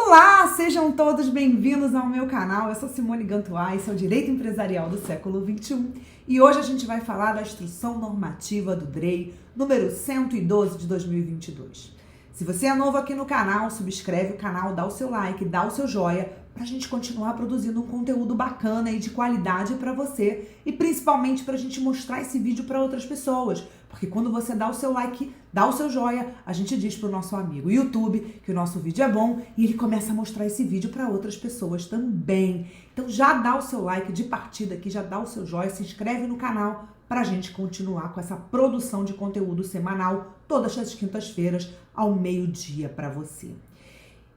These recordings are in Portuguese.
Olá, sejam todos bem-vindos ao meu canal. Eu sou Simone Gantuá, esse é o Direito Empresarial do século XXI e hoje a gente vai falar da Instrução Normativa do DREI, número 112 de 2022. Se você é novo aqui no canal, subscreve o canal, dá o seu like, dá o seu joia para a gente continuar produzindo um conteúdo bacana e de qualidade para você e principalmente para a gente mostrar esse vídeo para outras pessoas. Porque quando você dá o seu like, dá o seu joia, a gente diz pro nosso amigo YouTube que o nosso vídeo é bom e ele começa a mostrar esse vídeo para outras pessoas também. Então já dá o seu like de partida aqui, já dá o seu joia, se inscreve no canal para a gente continuar com essa produção de conteúdo semanal todas as quintas-feiras ao meio-dia para você.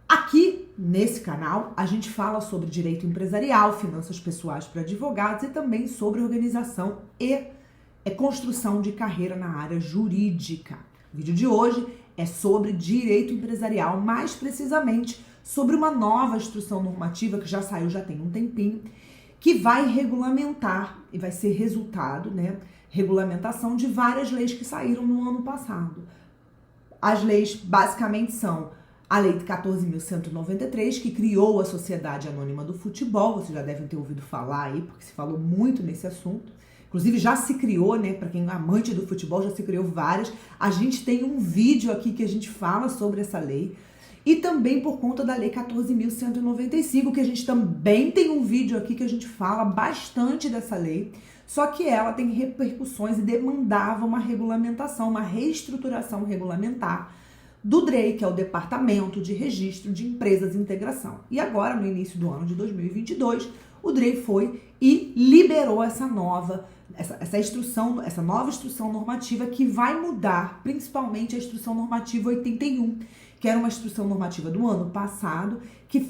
Aqui nesse canal a gente fala sobre direito empresarial, finanças pessoais para advogados e também sobre organização e construção de carreira na área jurídica. O vídeo de hoje é sobre direito empresarial, mais precisamente sobre uma nova instrução normativa que já saiu, já tem um tempinho, que vai regulamentar e vai ser resultado, regulamentação de várias leis que saíram no ano passado. As leis basicamente são a Lei 14.193, que criou a Sociedade Anônima do Futebol, vocês já devem ter ouvido falar aí, porque se falou muito nesse assunto. Inclusive já se criou, para quem é amante do futebol, já se criou várias. A gente tem um vídeo aqui que a gente fala sobre essa lei. E também por conta da Lei 14.195, que a gente também tem um vídeo aqui que a gente fala bastante dessa lei. Só que ela tem repercussões e demandava uma regulamentação, uma reestruturação regulamentar do DREI, que é o Departamento de Registro de Empresas e Integração. E agora, no início do ano de 2022, o DREI foi e liberou essa nova instrução normativa que vai mudar principalmente a Instrução Normativa 81, que era uma instrução normativa do ano passado, que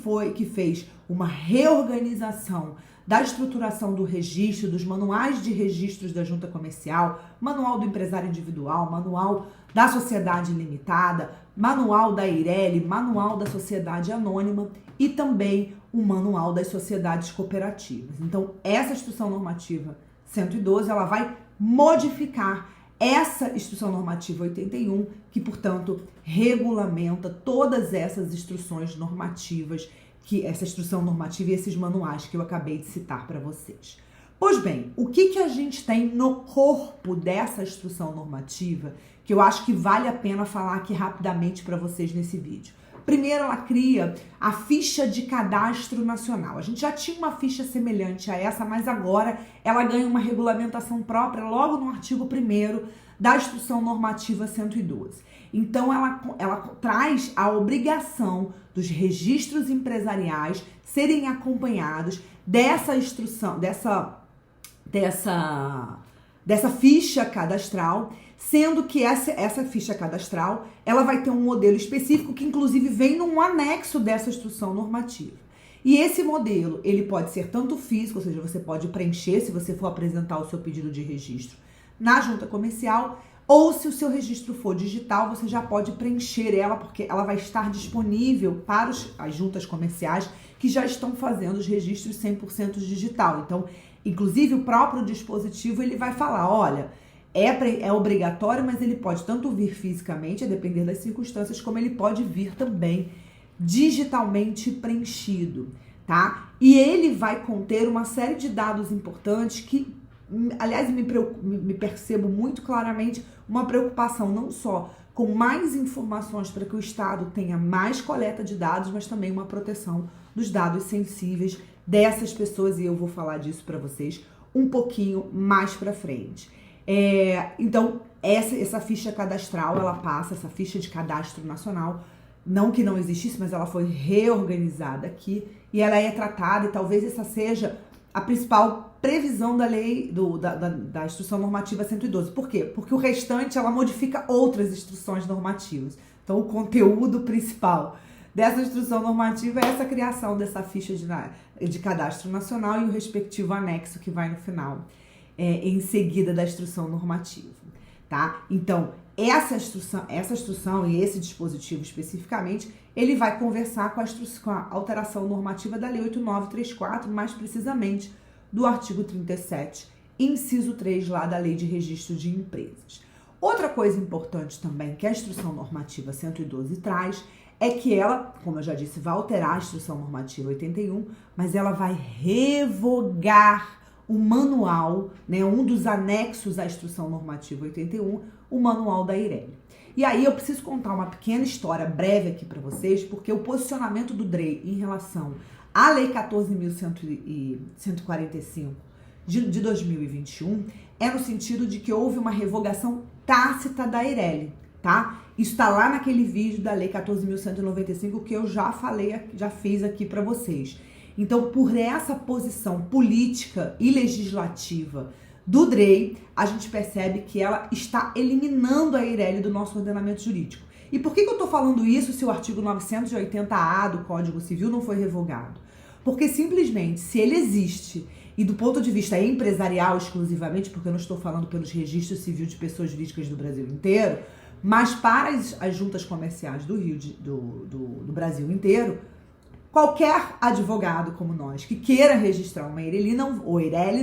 fez uma reorganização da estruturação do registro, dos manuais de registros da junta comercial, manual do empresário individual, manual da sociedade limitada, manual da EIRELI, manual da sociedade anônima e também o manual das sociedades cooperativas. Então, essa instrução normativa 112, ela vai modificar essa instrução normativa 81, que, portanto, regulamenta todas essas instruções normativas, essa instrução normativa e esses manuais que eu acabei de citar para vocês. Pois bem, o que a gente tem no corpo dessa instrução normativa que eu acho que vale a pena falar aqui rapidamente para vocês nesse vídeo? Primeiro, ela cria a ficha de cadastro nacional. A gente já tinha uma ficha semelhante a essa, mas agora ela ganha uma regulamentação própria logo no artigo 1º da Instrução Normativa 112. Então, ela traz a obrigação dos registros empresariais serem acompanhados dessa instrução, dessa ficha cadastral, sendo que essa ficha cadastral, ela vai ter um modelo específico que inclusive vem num anexo dessa instrução normativa. E esse modelo, ele pode ser tanto físico, ou seja, você pode preencher se você for apresentar o seu pedido de registro na junta comercial, ou se o seu registro for digital, você já pode preencher ela, porque ela vai estar disponível para as juntas comerciais que já estão fazendo os registros 100% digital. Então, inclusive o próprio dispositivo, ele vai falar, olha, é obrigatório, mas ele pode tanto vir fisicamente, a depender das circunstâncias, como ele pode vir também digitalmente preenchido, tá? E ele vai conter uma série de dados importantes que, aliás, me percebo muito claramente uma preocupação não só com mais informações para que o Estado tenha mais coleta de dados, mas também uma proteção dos dados sensíveis dessas pessoas, e eu vou falar disso para vocês um pouquinho mais para frente. Então, essa ficha cadastral, ela passa, essa ficha de cadastro nacional, não que não existisse, mas ela foi reorganizada aqui, e ela é tratada, e talvez essa seja a principal previsão da lei, da Instrução Normativa 112. Por quê? Porque o restante, ela modifica outras instruções normativas. Então, o conteúdo principal dessa instrução normativa é essa criação dessa ficha de cadastro nacional e o respectivo anexo que vai no final, em seguida da instrução normativa, tá? Então, essa instrução e esse dispositivo especificamente, ele vai conversar com a alteração normativa da Lei 8934, mais precisamente do artigo 37, inciso 3 lá da Lei de Registro de Empresas. Outra coisa importante também que a Instrução Normativa 112 traz é que ela, como eu já disse, vai alterar a Instrução Normativa 81, mas ela vai revogar o manual, né, um dos anexos à Instrução Normativa 81, o manual da Eireli. E aí eu preciso contar uma pequena história breve aqui para vocês, porque o posicionamento do DREI em relação à Lei 14.145 de 2021 é no sentido de que houve uma revogação tácita da Eireli, tá? Isso está lá naquele vídeo da Lei 14.195 que eu já falei, já fiz aqui para vocês. Então, por essa posição política e legislativa do DREI, a gente percebe que ela está eliminando a Eireli do nosso ordenamento jurídico. E por que eu estou falando isso se o artigo 980-A do Código Civil não foi revogado? Porque simplesmente, se ele existe, e do ponto de vista empresarial exclusivamente, porque eu não estou falando pelos registros civis de pessoas jurídicas do Brasil inteiro, mas para as juntas comerciais do Brasil inteiro, qualquer advogado como nós que queira registrar uma Eireli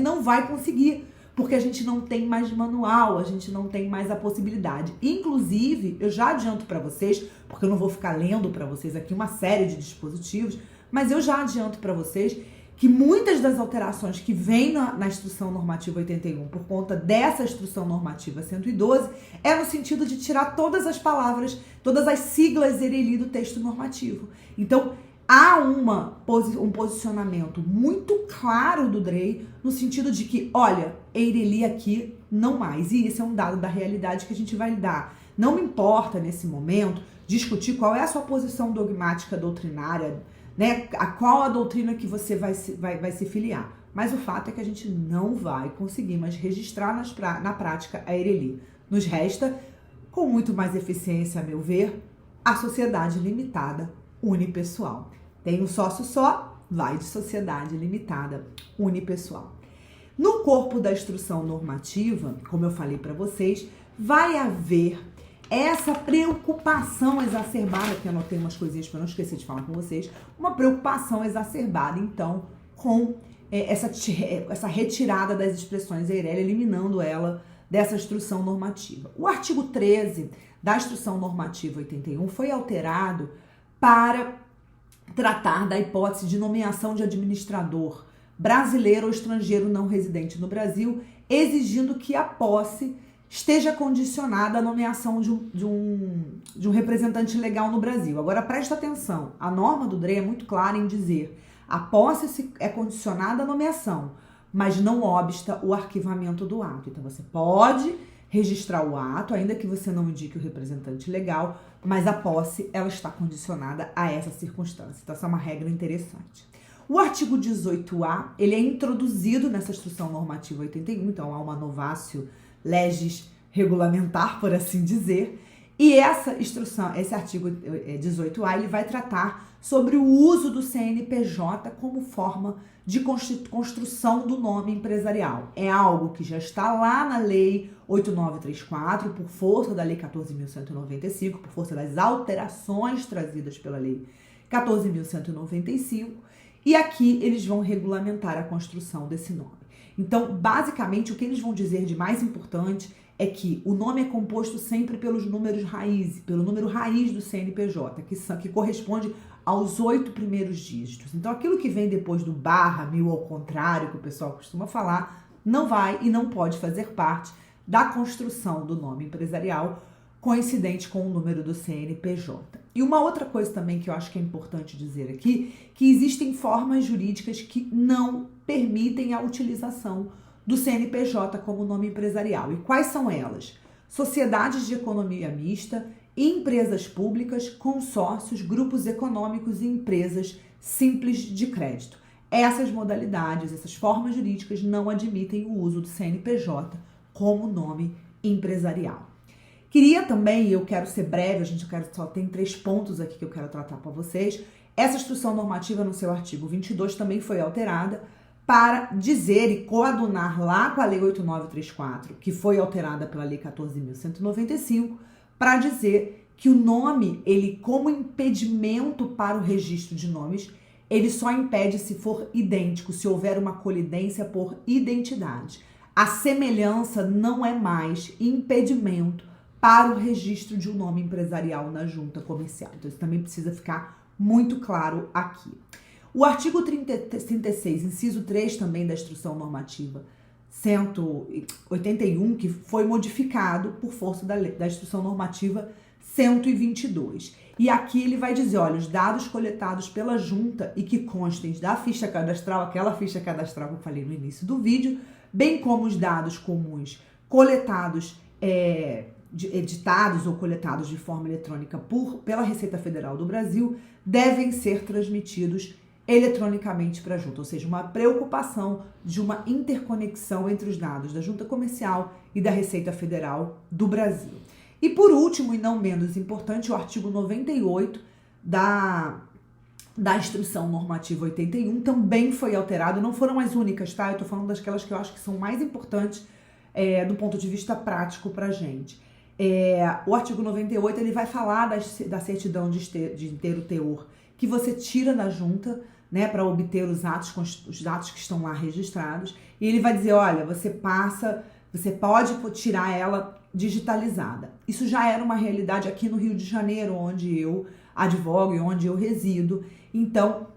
não vai conseguir, porque a gente não tem mais manual, a gente não tem mais a possibilidade. Inclusive, eu já adianto para vocês, porque eu não vou ficar lendo para vocês aqui uma série de dispositivos, mas eu já adianto para vocês que muitas das alterações que vêm na Instrução Normativa 81 por conta dessa Instrução Normativa 112 é no sentido de tirar todas as palavras, todas as siglas Eireli do texto normativo. Então, há um posicionamento muito claro do DREI no sentido de que, olha, Eireli aqui não mais. E isso é um dado da realidade que a gente vai lidar. Não me importa, nesse momento, discutir qual é a sua posição dogmática doutrinária, né? Qual a doutrina que você vai se filiar. Mas o fato é que a gente não vai conseguir mais registrar na prática a Eireli. Nos resta, com muito mais eficiência, a meu ver, a sociedade limitada unipessoal. Tem um sócio só, vai de sociedade limitada unipessoal. No corpo da instrução normativa, como eu falei para vocês, vai haver essa preocupação exacerbada, que eu anotei umas coisinhas para não esquecer de falar com vocês, uma preocupação exacerbada, então, com essa retirada das expressões Eireli, eliminando ela dessa instrução normativa. O artigo 13 da Instrução Normativa 81 foi alterado para tratar da hipótese de nomeação de administrador brasileiro ou estrangeiro não residente no Brasil, exigindo que a posse esteja condicionada à nomeação de um representante legal no Brasil. Agora, presta atenção, a norma do DREI é muito clara em dizer a posse é condicionada à nomeação, mas não obsta o arquivamento do ato. Então, você pode registrar o ato, ainda que você não indique o representante legal, mas a posse, ela está condicionada a essa circunstância. Então, essa é uma regra interessante. O artigo 18A, ele é introduzido nessa Instrução Normativa 81, então há uma novatio legis regulamentar, por assim dizer, e esse artigo 18A, ele vai tratar sobre o uso do CNPJ como forma de construção do nome empresarial. É algo que já está lá na Lei 8934, por força da Lei 14.195, por força das alterações trazidas pela Lei 14.195, e aqui eles vão regulamentar a construção desse nome. Então, basicamente, o que eles vão dizer de mais importante é que o nome é composto sempre pelos números raiz, pelo número raiz do CNPJ, que corresponde aos 8 primeiros dígitos. Então, aquilo que vem depois do barra, mil ao contrário, que o pessoal costuma falar, não vai e não pode fazer parte da construção do nome empresarial coincidente com o número do CNPJ. E uma outra coisa também que eu acho que é importante dizer aqui, que existem formas jurídicas que não permitem a utilização do CNPJ como nome empresarial. E quais são elas? Sociedades de economia mista, empresas públicas, consórcios, grupos econômicos e empresas simples de crédito. Essas modalidades, essas formas jurídicas não admitem o uso do CNPJ como nome empresarial. Queria também, e eu quero ser breve, só tem 3 pontos aqui que eu quero tratar para vocês. Essa instrução normativa no seu artigo 22 também foi alterada para dizer e coadunar lá com a Lei 8934, que foi alterada pela Lei 14.195, para dizer que o nome, ele como impedimento para o registro de nomes, ele só impede se for idêntico, se houver uma colidência por identidade. A semelhança não é mais impedimento para o registro de um nome empresarial na junta comercial. Então, isso também precisa ficar muito claro aqui. O artigo 36, inciso 3 também da Instrução Normativa 181, que foi modificado por força da Instrução Normativa 122. E aqui ele vai dizer, olha, os dados coletados pela junta e que constem da ficha cadastral, aquela ficha cadastral que eu falei no início do vídeo, bem como os dados comuns coletados, editados ou coletados de forma eletrônica pela Receita Federal do Brasil, devem ser transmitidos eletronicamente para a junta, ou seja, uma preocupação de uma interconexão entre os dados da Junta Comercial e da Receita Federal do Brasil. E por último, e não menos importante, o artigo 98 da Instrução Normativa 81 também foi alterado, não foram as únicas, tá? Eu estou falando daquelas que eu acho que são mais importantes do ponto de vista prático para a gente. O artigo 98 ele vai falar da certidão de inteiro teor que você tira da junta, né, para obter os dados que estão lá registrados, e ele vai dizer, olha, você pode tirar ela digitalizada. Isso já era uma realidade aqui no Rio de Janeiro, onde eu advogo e onde eu resido, então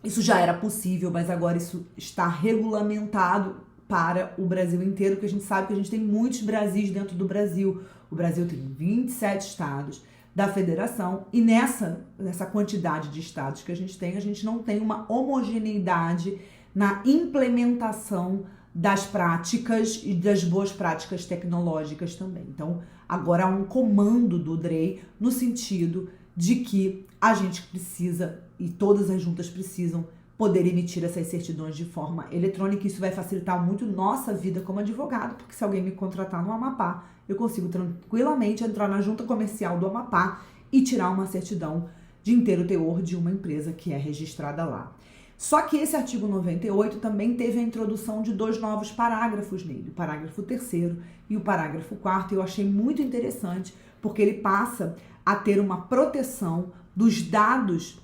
isso já era possível, mas agora isso está regulamentado para o Brasil inteiro, porque a gente sabe que a gente tem muitos Brasis dentro do Brasil. O Brasil tem 27 estados da federação e nessa quantidade de estados que a gente não tem uma homogeneidade na implementação das práticas e das boas práticas tecnológicas também. Então, agora há um comando do DREI no sentido de que a gente precisa, e todas as juntas precisam, poder emitir essas certidões de forma eletrônica. Isso vai facilitar muito nossa vida como advogado, porque se alguém me contratar no Amapá, eu consigo tranquilamente entrar na junta comercial do Amapá e tirar uma certidão de inteiro teor de uma empresa que é registrada lá. Só que esse artigo 98 também teve a introdução de 2 novos parágrafos nele, o parágrafo 3º e o parágrafo 4º, e eu achei muito interessante, porque ele passa a ter uma proteção dos dados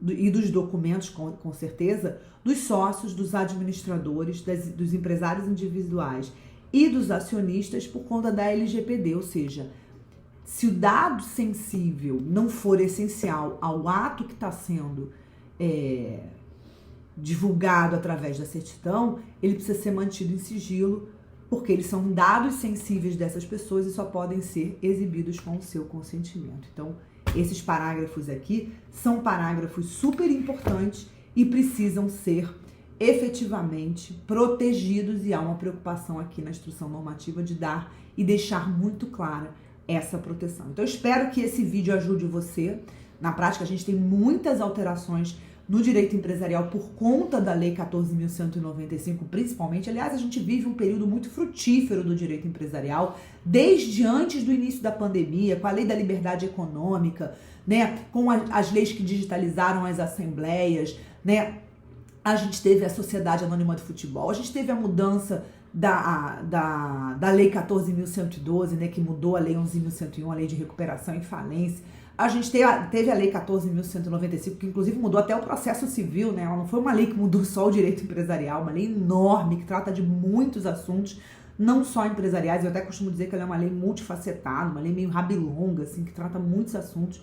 e dos documentos, com certeza, dos sócios, dos administradores, dos empresários individuais e dos acionistas por conta da LGPD, ou seja, se o dado sensível não for essencial ao ato que está sendo divulgado através da certidão, ele precisa ser mantido em sigilo, porque eles são dados sensíveis dessas pessoas e só podem ser exibidos com o seu consentimento. Então, esses parágrafos aqui são parágrafos super importantes e precisam ser efetivamente protegidos, e há uma preocupação aqui na Instrução Normativa de dar e deixar muito clara essa proteção. Então, eu espero que esse vídeo ajude você. Na prática, a gente tem muitas alterações no direito empresarial por conta da Lei 14.195, principalmente. Aliás, a gente vive um período muito frutífero do direito empresarial, desde antes do início da pandemia, com a Lei da Liberdade Econômica, né, com as leis que digitalizaram as assembleias, né, a gente teve a Sociedade Anônima de Futebol, a gente teve a mudança da Lei 14.112, né, que mudou a Lei 11.101, a Lei de Recuperação e Falência. A gente teve a Lei 14.195, que inclusive mudou até o processo civil, né? Ela não foi uma lei que mudou só o direito empresarial, uma lei enorme que trata de muitos assuntos, não só empresariais. Eu até costumo dizer que ela é uma lei multifacetada, uma lei meio rabilonga, assim, que trata muitos assuntos.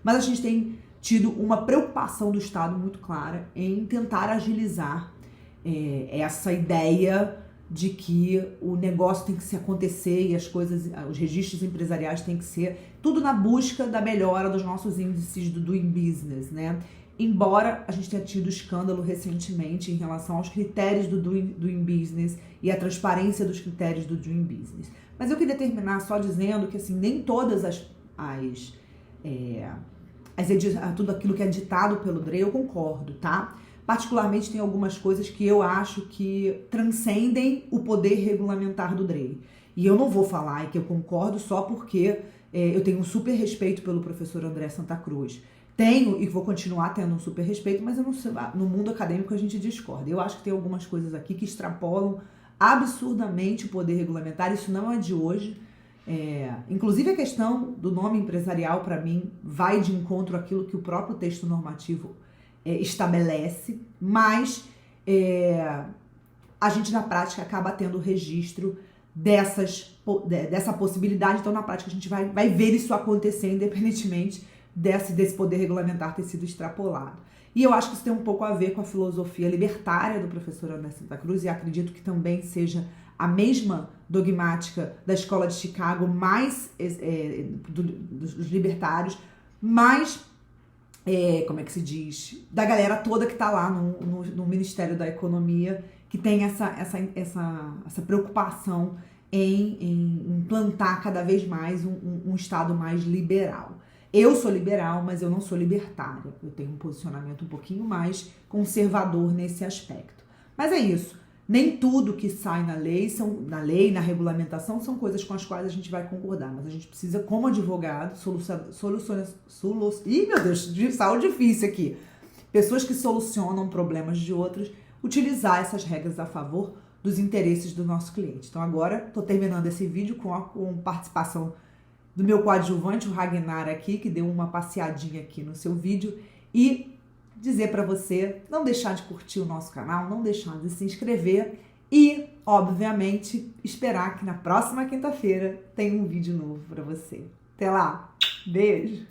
Mas a gente tem tido uma preocupação do Estado muito clara em tentar agilizar essa ideia de que o negócio tem que se acontecer e as coisas, os registros empresariais têm que ser tudo na busca da melhora dos nossos índices do Doing Business, né? Embora a gente tenha tido escândalo recentemente em relação aos critérios do Doing Business e a transparência dos critérios do Doing Business. Mas eu queria terminar só dizendo que, assim, nem todas tudo aquilo que é ditado pelo DREI eu concordo, tá? Particularmente tem algumas coisas que eu acho que transcendem o poder regulamentar do DREI. E eu não vou falar que eu concordo só porque eu tenho um super respeito pelo professor André Santa Cruz. Tenho e vou continuar tendo um super respeito, mas eu não sei, no mundo acadêmico a gente discorda. Eu acho que tem algumas coisas aqui que extrapolam absurdamente o poder regulamentar. Isso não é de hoje. Inclusive a questão do nome empresarial, para mim, vai de encontro àquilo que o próprio texto normativo estabelece, mas a gente na prática acaba tendo registro dessa possibilidade. Então, na prática, a gente vai ver isso acontecer independentemente desse poder regulamentar ter sido extrapolado. E eu acho que isso tem um pouco a ver com a filosofia libertária do professor André Santa Cruz, e acredito que também seja a mesma dogmática da Escola de Chicago, mais dos libertários, mais, como é que se diz, da galera toda que está lá no Ministério da Economia, que tem essa preocupação em implantar cada vez mais um Estado mais liberal. Eu sou liberal, mas eu não sou libertária. Eu tenho um posicionamento um pouquinho mais conservador nesse aspecto. Mas é isso. Nem tudo que sai na lei, na regulamentação, são coisas com as quais a gente vai concordar. Mas a gente precisa, como advogado, Ih, meu Deus, saúde difícil aqui. Pessoas que solucionam problemas de outras, utilizar essas regras a favor dos interesses do nosso cliente. Então agora, estou terminando esse vídeo com participação do meu coadjuvante, o Ragnar aqui, que deu uma passeadinha aqui no seu vídeo, e dizer para você não deixar de curtir o nosso canal, não deixar de se inscrever e, obviamente, esperar que na próxima quinta-feira tenha um vídeo novo para você. Até lá, beijo!